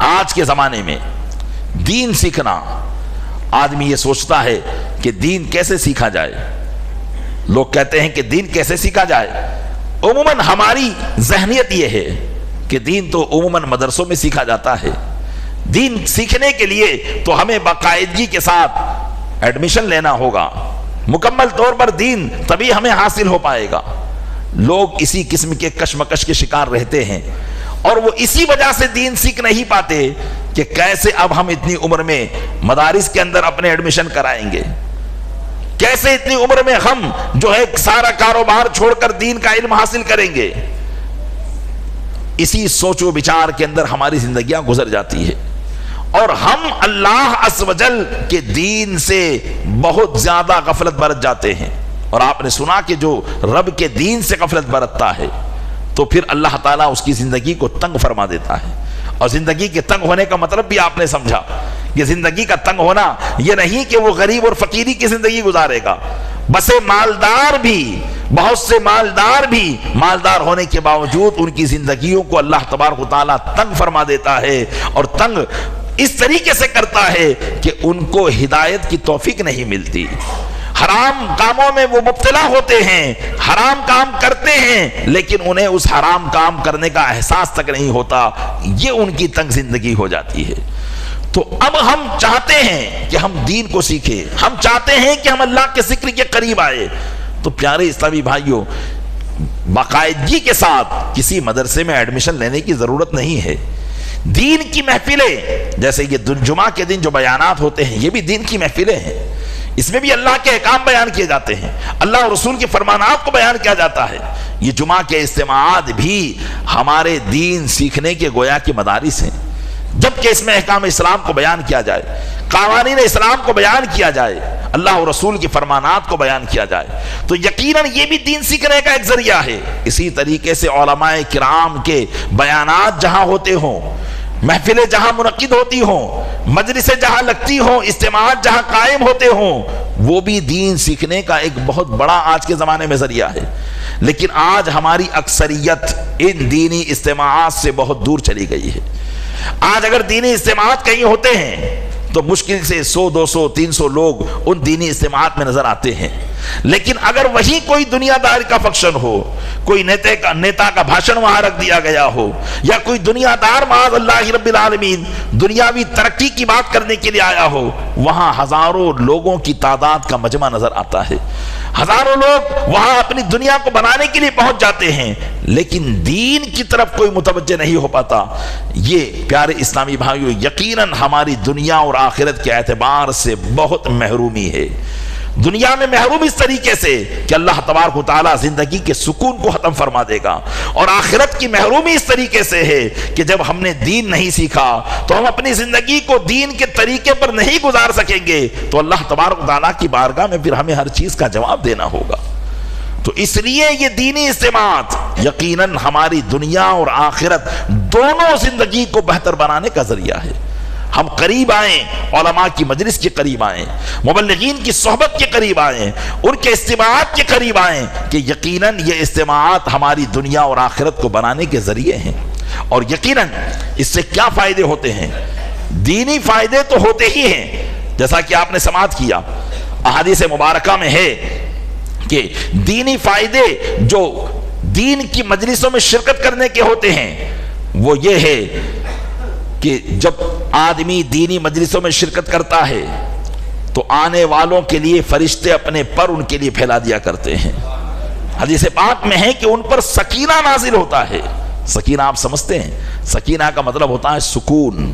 آج کے زمانے میں دین سیکھنا، آدمی یہ سوچتا ہے کہ دین کیسے سیکھا جائے، لوگ کہتے ہیں کہ دین کیسے سیکھا جائے۔ عموماً ہماری ذہنیت یہ ہے کہ دین تو عموماً مدرسوں میں سیکھا جاتا ہے، دین سیکھنے کے لیے تو ہمیں باقاعدگی کے ساتھ ایڈمیشن لینا ہوگا، مکمل طور پر دین تبھی ہمیں حاصل ہو پائے گا۔ لوگ اسی قسم کے کشمکش کے شکار رہتے ہیں اور وہ اسی وجہ سے دین سیکھ نہیں پاتے کہ کیسے اب ہم اتنی عمر میں مدارس کے اندر اپنے ایڈمیشن کرائیں گے، کیسے اتنی عمر میں ہم جو ہے سارا کاروبار چھوڑ کر دین کا علم حاصل کریں گے۔ اسی سوچ و بچار کے اندر ہماری زندگیاں گزر جاتی ہے اور ہم اللہ عز و جل کے دین سے بہت زیادہ غفلت برت جاتے ہیں۔ اور آپ نے سنا کہ جو رب کے دین سے غفلت برتتا ہے تو پھر اللہ تعالیٰ اس کی زندگی کو تنگ فرما دیتا ہے، اور زندگی کے تنگ ہونے کا مطلب بھی آپ نے سمجھا کہ زندگی کا تنگ ہونا یہ نہیں کہ وہ غریب اور فقیری کی زندگی گزارے گا، بسے مالدار بھی، بہت سے مالدار بھی مالدار ہونے کے باوجود ان کی زندگیوں کو اللہ تبارک و تعالیٰ تنگ فرما دیتا ہے، اور تنگ اس طریقے سے کرتا ہے کہ ان کو ہدایت کی توفیق نہیں ملتی، حرام کاموں میں وہ مبتلا ہوتے ہیں، حرام کام کرتے ہیں لیکن انہیں اس حرام کام کرنے کا احساس تک نہیں ہوتا، یہ ان کی تنگ زندگی ہو جاتی ہے۔ تو اب ہم چاہتے ہیں کہ ہم دین کو سیکھیں، ہم چاہتے ہیں کہ ہم اللہ کے ذکر کے قریب آئے، تو پیارے اسلامی بھائیوں باقاعدگی کے ساتھ کسی مدرسے میں ایڈمیشن لینے کی ضرورت نہیں ہے۔ دین کی محفلیں جیسے یہ جمعہ کے دن جو بیانات ہوتے ہیں یہ بھی دین کی محفلیں ہیں، اس میں بھی اللہ کے احکام بیان کیے جاتے ہیں، اللہ اور رسول کے فرمانات کو بیان کیا جاتا ہے۔ یہ جمعہ کے اجتماعات بھی ہمارے دین سیکھنے کے گویا کے مدارس ہیں، جبکہ اس میں احکام اسلام کو بیان کیا جائے، قوانین اسلام کو بیان کیا جائے، اللہ اور رسول کے فرمانات کو بیان کیا جائے، تو یقیناً یہ بھی دین سیکھنے کا ایک ذریعہ ہے۔ اسی طریقے سے علماء کرام کے بیانات جہاں ہوتے ہوں، محفلیں جہاں منعقد ہوتی ہوں، مجلسیں جہاں لگتی ہوں، اجتماعات جہاں قائم ہوتے ہوں، وہ بھی دین سیکھنے کا ایک بہت بڑا آج کے زمانے میں ذریعہ ہے۔ لیکن آج ہماری اکثریت ان دینی اجتماعات سے بہت دور چلی گئی ہے۔ آج اگر دینی اجتماعات کہیں ہوتے ہیں تو مشکل سے 100 200 300 لوگ ان دینی اجتماعات میں نظر آتے ہیں. لیکن اگر وہی کوئی دنیا دار کا فنکشن ہو، کوئی نیتا کا بھاشن وہاں رکھ دیا گیا ہو، یا کوئی دنیا دار معاذ اللہ رب العالمین دنیاوی ترقی کی بات کرنے کے لیے آیا ہو، وہاں ہزاروں لوگوں کی تعداد کا مجمع نظر آتا ہے. ہزاروں لوگ وہاں اپنی دنیا کو بنانے کے لیے پہنچ جاتے ہیں، لیکن دین کی طرف کوئی متوجہ نہیں ہو پاتا. یہ پیارے اسلامی بھائیوں یقیناً ہماری دنیا اور آخرت کے اعتبار سے بہت محرومی ہے. دنیا میں محروم اس طریقے سے کہ اللہ تبارک و تعالیٰ زندگی کے سکون کو ختم فرما دے گا، اور آخرت کی محرومی اس طریقے سے ہے کہ جب ہم نے دین نہیں سیکھا تو ہم اپنی زندگی کو دین کے طریقے پر نہیں گزار سکیں گے، تو اللہ تبارک و تعالیٰ کی بارگاہ میں پھر ہمیں ہر چیز کا جواب دینا ہوگا. تو اس لیے یہ دینی اجتماعات یقیناً ہماری دنیا اور آخرت دونوں زندگی کو بہتر بنانے کا ذریعہ ہے. ہم قریب آئیں، علماء کی مجلس کے قریب آئیں، مبلغین کی صحبت کے قریب آئیں، ان کے اجتماعات کے قریب آئیں، کہ یقیناً یہ اجتماعات ہماری دنیا اور آخرت کو بنانے کے ذریعے ہیں. اور یقیناً اس سے کیا فائدے ہوتے ہیں؟ دینی فائدے تو ہوتے ہی ہیں، جیسا کہ آپ نے سماعت کیا احادیث مبارکہ میں ہے کہ دینی فائدے جو دین کی مجلسوں میں شرکت کرنے کے ہوتے ہیں وہ یہ ہے کہ جب آدمی دینی مجلسوں میں شرکت کرتا ہے تو آنے والوں کے لیے فرشتے اپنے پر ان کے لیے پھیلا دیا کرتے ہیں. حدیث پاک میں ہے کہ ان پر سکینہ نازل ہوتا ہے. سکینہ آپ سمجھتے ہیں؟ سکینہ کا مطلب ہوتا ہے سکون.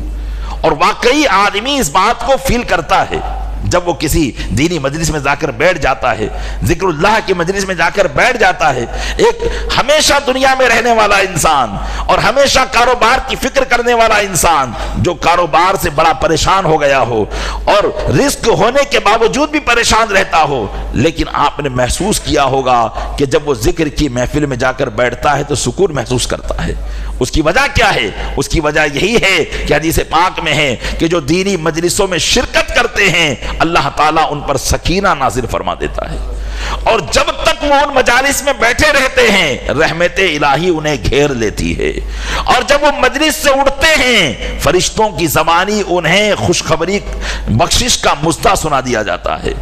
اور واقعی آدمی اس بات کو فیل کرتا ہے جب وہ کسی دینی مجلس میں جا کر بیٹھ جاتا ہے، ذکر اللہ کی مجلس میں جا کر بیٹھ جاتا ہے. ایک ہمیشہ دنیا میں رہنے والا انسان اور ہمیشہ کاروبار کی فکر کرنے والا انسان جو کاروبار سے بڑا پریشان ہو گیا ہو اور رزق ہونے کے باوجود بھی پریشان رہتا ہو، لیکن آپ نے محسوس کیا ہوگا کہ جب وہ ذکر کی محفل میں جا کر بیٹھتا ہے تو سکون محسوس کرتا ہے. اس کی وجہ کیا ہے؟ اس کی وجہ یہی ہے کہ حدیث پاک میں ہے کہ جو دینی مجلسوں میں شرکت کرتے ہیں اللہ تعالیٰ ان پر سکینہ نازل فرما دیتا ہے، اور جب تک وہ ان مجالس میں بیٹھے رہتے ہیں رحمت الہی انہیں گھیر لیتی ہے. اور جب وہ مجلس سے اٹھتے ہیں فرشتوں کی زبانی انہیں خوشخبری بخشش کا مژدہ سنا دیا جاتا ہے.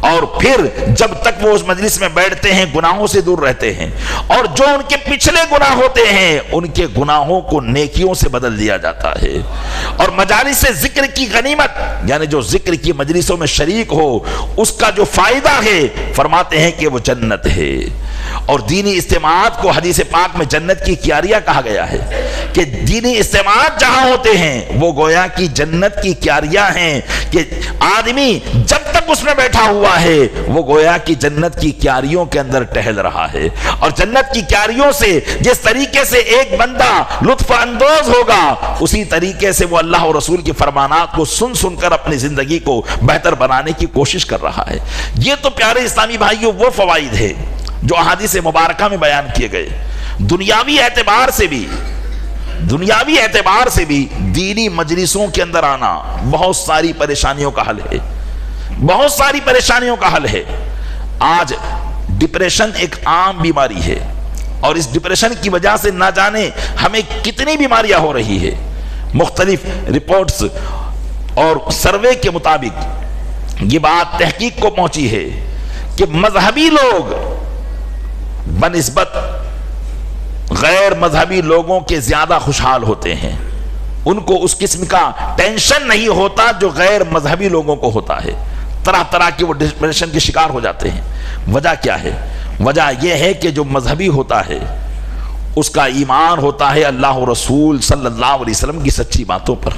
اور پھر جب تک وہ اس مجلس میں بیٹھتے ہیں گناہوں سے دور رہتے ہیں، اور جو ان کے پچھلے گناہ ہوتے ہیں ان کے گناہوں کو نیکیوں سے بدل دیا جاتا ہے. اور مجالس سے ذکر کی غنیمت، یعنی جو ذکر کی مجلسوں میں شریک ہو اس کا جو فائدہ ہے فرماتے ہیں کہ وہ جنت ہے. اور دینی اجتماعات کو حدیث پاک میں جنت کی کیاریاں کہا گیا ہے کہ دینی اجتماعات جہاں ہوتے ہیں وہ گویا کی جنت کی کیاریاں ہیں، کہ آدمی جب تک اس میں بیٹھا ہوا ہے وہ گویا کی جنت کی کیاریوں کے اندر ٹہل رہا ہے. اور جنت کی کیاریوں سے جس طریقے سے ایک بندہ لطف اندوز ہوگا اسی طریقے سے وہ اللہ اور رسول کی فرمانات کو سن سن کر اپنی زندگی کو بہتر بنانے کی کوشش کر رہا ہے. یہ تو پیارے اسلامی بھائیوں وہ فوائد ہے جو احادیث مبارکہ میں بیان کیے گئے. دنیاوی اعتبار سے بھی دینی مجلسوں کے اندر آنا بہت ساری پریشانیوں کا حل ہے، بہت ساری پریشانیوں کا حل ہے. آج ڈپریشن ایک عام بیماری ہے، اور اس ڈپریشن کی وجہ سے نہ جانے ہمیں کتنی بیماریاں ہو رہی ہے. مختلف رپورٹس اور سروے کے مطابق یہ بات تحقیق کو پہنچی ہے کہ مذہبی لوگ بنسبت غیر مذہبی لوگوں کے زیادہ خوشحال ہوتے ہیں. ان کو اس قسم کا ٹینشن نہیں ہوتا جو غیر مذہبی لوگوں کو ہوتا ہے. طرح طرح کی وہ ڈپریشن کے شکار ہو جاتے ہیں. وجہ کیا ہے؟ وجہ یہ ہے کہ جو مذہبی ہوتا ہے اس کا ایمان ہوتا ہے اللہ و رسول صلی اللہ علیہ وسلم کی سچی باتوں پر،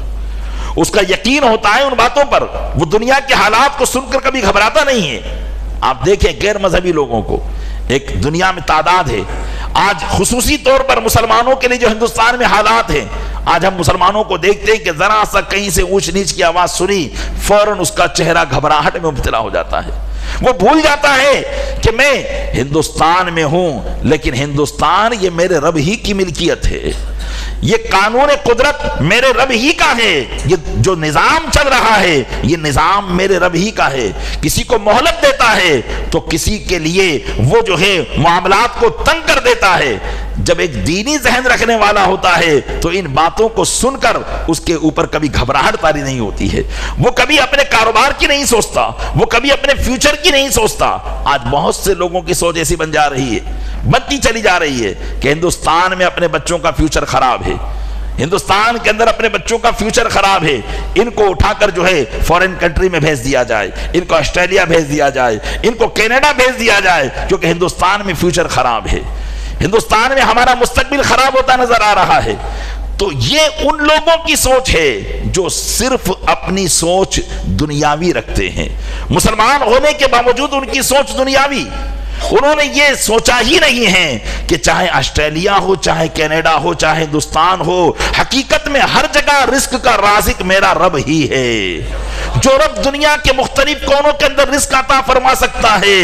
اس کا یقین ہوتا ہے ان باتوں پر. وہ دنیا کے حالات کو سن کر کبھی گھبراتا نہیں ہے. آپ دیکھیں غیر مذہبی لوگوں کو ایک دنیا میں تعداد ہے. آج خصوصی طور پر مسلمانوں کے لیے جو ہندوستان میں حالات ہیں، آج ہم مسلمانوں کو دیکھتے ہیں کہ ذرا سا کہیں سے اونچ نیچ کی آواز سنی فوراً اس کا چہرہ گھبراہٹ میں مبتلا ہو جاتا ہے. وہ بھول جاتا ہے کہ میں ہندوستان میں ہوں لیکن ہندوستان یہ میرے رب ہی کی ملکیت ہے. یہ قانون قدرت میرے رب ہی کا ہے، یہ جو نظام چل رہا ہے یہ نظام میرے رب ہی کا ہے۔ کسی کو مہلت دیتا ہے تو کسی کے لیے وہ جو ہے معاملات کو تنگ کر دیتا ہے۔ جب ایک دینی ذہن رکھنے والا ہوتا ہے تو ان باتوں کو سن کر اس کے اوپر کبھی گھبراہٹ طاری نہیں ہوتی ہے، وہ کبھی اپنے کاروبار کی نہیں سوچتا، وہ کبھی اپنے فیوچر کی نہیں سوچتا۔ آج بہت سے لوگوں کی سوچ ایسی بن جا رہی ہے، بنتی چلی جا رہی ہے کہ ہندوستان میں اپنے بچوں کا فیوچر خراب ہے، ہندوستان کے اندر اپنے بچوں کا فیوچر خراب ہے، ان کو اٹھا کر جو ہے فورن کنٹری میں بھیج دیا جائے، ان کو آسٹریلیا بھیج دیا جائے، ان کو کینیڈا بھیج دیا جائے، کیونکہ ہندوستان میں فیوچر خراب ہے، ہندوستان میں ہمارا مستقبل خراب ہوتا نظر آ رہا ہے۔ تو یہ ان لوگوں کی سوچ ہے جو صرف اپنی سوچ دنیاوی رکھتے ہیں، مسلمان ہونے کے باوجود ان کی سوچ دنیاوی۔ انہوں نے یہ سوچا ہی نہیں ہے کہ چاہے آسٹریلیا ہو، چاہے کینیڈا ہو، چاہے ہندوستان ہو، حقیقت میں ہر جگہ رزق کا رازق میرا رب ہی ہے۔ جو رب دنیا کے مختلف کونوں کے اندر رزق عطا فرما سکتا ہے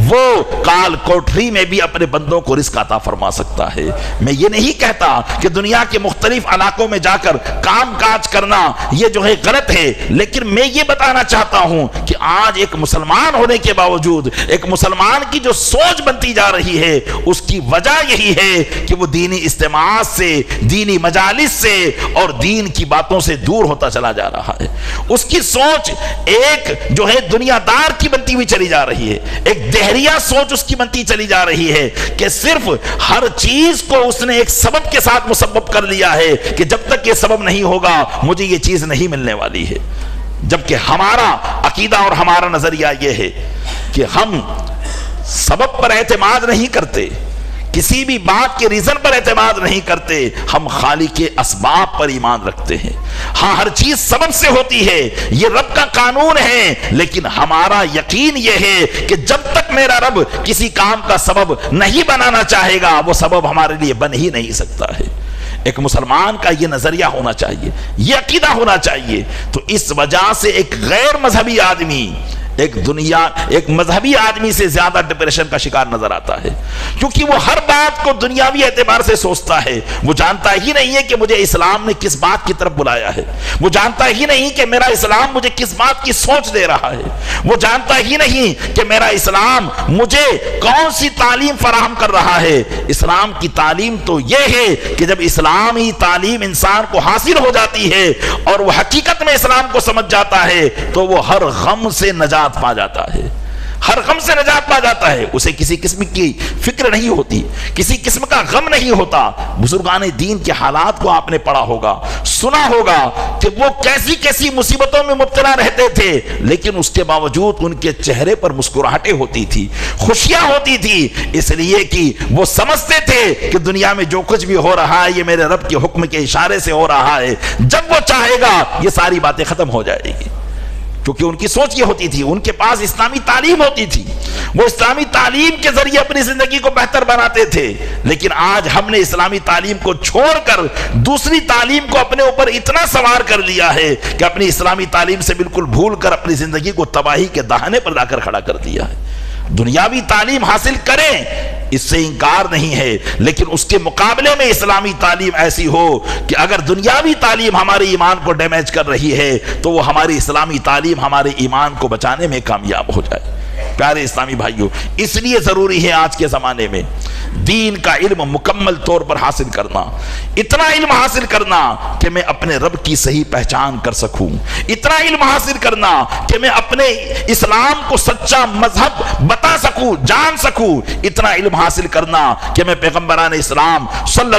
وہ کال کوٹری میں بھی اپنے بندوں کو رزق عطا فرما سکتا ہے۔ میں یہ نہیں کہتا کہ دنیا کے مختلف علاقوں میں جا کر کام کاج کرنا یہ جو ہے غلط ہے، لیکن میں یہ بتانا چاہتا ہوں کہ آج ایک مسلمان ہونے کے باوجود ایک مسلمان کی جو سوچ بنتی جا رہی ہے اس کی وجہ یہی ہے کہ وہ دینی اجتماعات سے، دینی مجالس سے اور دین کی باتوں سے دور ہوتا چلا جا رہا ہے۔ اس کی سوچ ایک جو ہے دنیا دار کی بنتی ہوئی چلی جا رہی ہے، ایک دہریہ سوچ اس کی بنتی چلی جا رہی ہے کہ صرف ہر چیز کو اس نے ایک سبب کے ساتھ مسبب کر لیا ہے کہ جب تک یہ سبب نہیں ہوگا مجھے یہ چیز نہیں ملنے والی ہے۔ جبکہ ہمارا عقیدہ اور ہمارا نظریہ یہ ہے کہ ہم سبب پر اعتماد نہیں کرتے، کسی بھی بات کے ریزن پر اعتماد نہیں کرتے، ہم خالق کے اسباب پر ایمان رکھتے ہیں۔ ہاں ہر چیز سبب سے ہوتی ہے، یہ رب کا قانون ہے، لیکن ہمارا یقین یہ ہے کہ جب تک میرا رب کسی کام کا سبب نہیں بنانا چاہے گا وہ سبب ہمارے لیے بن ہی نہیں سکتا ہے۔ ایک مسلمان کا یہ نظریہ ہونا چاہیے، یہ عقیدہ ہونا چاہیے۔ تو اس وجہ سے ایک غیر مذہبی آدمی ایک مذہبی آدمی سے زیادہ ڈپریشن کا شکار نظر آتا ہے، کیونکہ وہ ہر بات کو دنیاوی اعتبار سے سوچتا ہے۔ وہ جانتا ہی نہیں ہے کہ مجھے اسلام نے کس بات کی طرف بلایا ہے، وہ جانتا ہی نہیں کہ میرا اسلام مجھے کس بات کی سوچ دے رہا ہے، وہ جانتا ہی نہیں کہ میرا اسلام مجھے کون سی تعلیم فراہم کر رہا ہے۔ اسلام کی تعلیم تو یہ ہے کہ جب اسلامی تعلیم انسان کو حاصل ہو جاتی ہے اور وہ حقیقت میں اسلام کو سمجھ جاتا ہے تو وہ ہر غم سے نجات پا جاتا ہے، ہر غم سے نجات پا جاتا ہے، اسے کسی قسم کی فکر نہیں ہوتی، کسی قسم کا غم نہیں ہوتا۔ بزرگان دین کے حالات کو آپ نے پڑھا ہوگا، سنا ہوگا کہ وہ کیسی کیسی مصیبتوں میں مبتلا رہتے تھے، لیکن اس کے باوجود ان کے چہرے پر مسکراہٹیں ہوتی تھی، خوشیاں ہوتی تھی، اس لیے کہ وہ سمجھتے تھے کہ دنیا میں جو کچھ بھی ہو رہا ہے یہ میرے رب کے حکم کے اشارے سے ہو رہا ہے، جب وہ چاہے گا یہ ساری باتیں ختم ہو جائے گی۔ کیونکہ ان کی سوچ یہ ہوتی تھی، ان کے پاس اسلامی تعلیم ہوتی تھی، وہ اسلامی تعلیم کے ذریعے اپنی زندگی کو بہتر بناتے تھے۔ لیکن آج ہم نے اسلامی تعلیم کو چھوڑ کر دوسری تعلیم کو اپنے اوپر اتنا سوار کر لیا ہے کہ اپنی اسلامی تعلیم سے بالکل بھول کر اپنی زندگی کو تباہی کے دہانے پر لا کر کھڑا کر دیا ہے۔ دنیاوی تعلیم حاصل کریں اس سے انکار نہیں ہے، لیکن اس کے مقابلے میں اسلامی تعلیم ایسی ہو کہ اگر دنیاوی تعلیم ہمارے ایمان کو ڈیمیج کر رہی ہے تو وہ ہماری اسلامی تعلیم ہمارے ایمان کو بچانے میں کامیاب ہو جائے۔ پیارے اسلامی بھائیوں، اس لیے ضروری ہے آج کے زمانے میں دین کا علم مکمل طور پر حاصل کرنا، اتنا علم حاصل کرنا کہ میں اپنے رب کی صحیح پہچان کر سکوں، اتنا علم حاصل کرنا کہ میں اپنے اسلام کو سچا مذہب بتا سکوں، جان سکوں، اتنا علم حاصل کرنا کہ میں پیغمبر اسلام صلی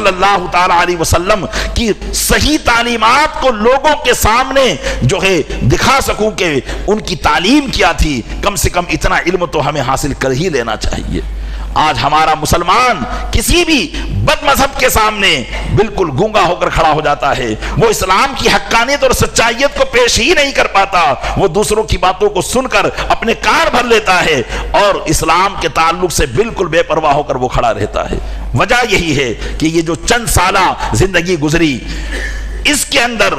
اللہ تعالی علیہ وسلم کی صحیح تعلیمات کو لوگوں کے سامنے جو ہے دکھا سکوں کہ ان کی تعلیم کیا تھی۔ کم سے کم اتنا علم تو ہمیں حاصل کر ہی لینا چاہیے۔ آج ہمارا مسلمان کسی بھی بد مذہب کے سامنے بالکل گونگا ہو کر کھڑا ہو جاتا ہے، وہ اسلام کی حقانیت اور سچائیت کو پیش ہی نہیں کر پاتا، وہ دوسروں کی باتوں کو سن کر اپنے کان بھر لیتا ہے اور اسلام کے تعلق سے بالکل بے پرواہ ہو کر وہ کھڑا رہتا ہے۔ وجہ یہی ہے کہ یہ جو چند سالہ زندگی گزری اس کے اندر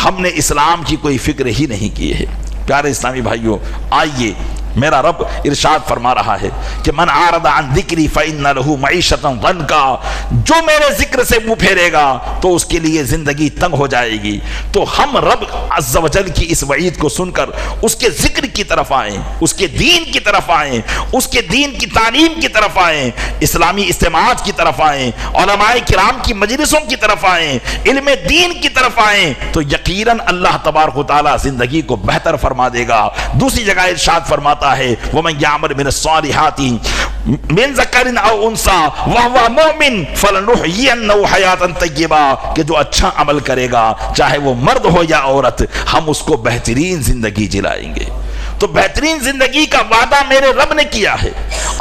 ہم نے اسلام کی کوئی فکر ہی نہیں کی ہے۔ پیارے اسلامی بھائیوں، آئیے میرا رب ارشاد فرما رہا ہے کہ من عارض عن ذکری فإن له معیشۃ ضنکا، جو میرے ذکر سے منہ پھیرے گا تو اس کے لیے زندگی تنگ ہو جائے گی۔ تو ہم رب عز و جل کی اس وعید کو سن کر اس کے ذکر کی طرف آئیں، اس کے دین کی طرف آئیں، اس کے دین کی تعلیم کی طرف آئیں، اسلامی اجتماعات کی طرف آئیں، علماء کرام کی مجلسوں کی طرف آئیں، علم دین کی طرف آئیں، تو یقیناً اللہ تبارک و تعالیٰ زندگی کو بہتر فرما دے گا۔ دوسری جگہ ارشاد فرماتا ہے وَمَنْ يَعْمَلْ مِنَ الصَّالِحَاتِ مِنْ ذَكَرٍ أَوْ أُنْثَىٰ وَهُوَ مُؤْمِنٌ فَلَنُحْيِيَنَّهُ حَيَاةً طَيِّبَةً، کہ جو اچھا عمل کرے گا چاہے وہ مرد ہو یا عورت، ہم اس کو بہترین زندگی جلائیں گے۔ تو بہترین زندگی کا وعدہ میرے رب نے کیا ہے،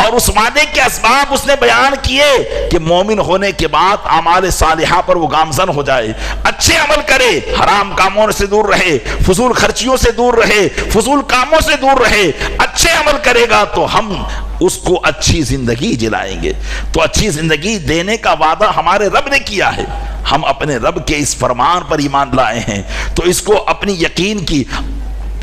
اور اس وعدے کے اسباب اس نے بیان کیے کہ مومن ہونے کے بعد اعمال صالحہ پر وہ گامزن ہو جائے، اچھے عمل کرے، حرام کاموں سے دور رہے، فضول خرچیوں سے دور رہے، فضول کاموں سے دور رہے، اچھے عمل کرے گا تو ہم اس کو اچھی زندگی جلائیں گے۔ تو اچھی زندگی دینے کا وعدہ ہمارے رب نے کیا ہے، ہم اپنے رب کے اس فرمان پر ایمان لائے ہیں، تو اس کو اپنی یقین کی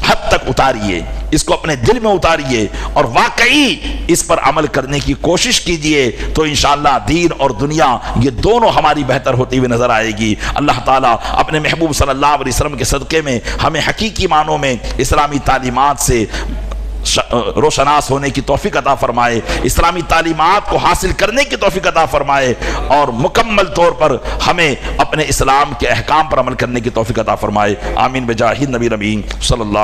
حد تک اتاریے، اس کو اپنے دل میں اتاریے، اور واقعی اس پر عمل کرنے کی کوشش کیجئے، تو انشاءاللہ دین اور دنیا یہ دونوں ہماری بہتر ہوتی ہوئی نظر آئے گی۔ اللہ تعالیٰ اپنے محبوب صلی اللہ علیہ وسلم کے صدقے میں ہمیں حقیقی معنوں میں اسلامی تعلیمات سے روشناس ہونے کی توفیق عطا فرمائے، اسلامی تعلیمات کو حاصل کرنے کی توفیق عطا فرمائے، اور مکمل طور پر ہمیں اپنے اسلام کے احکام پر عمل کرنے کی توفیق عطا فرمائے۔ آمین بجاہ النبی الامین صلی اللہ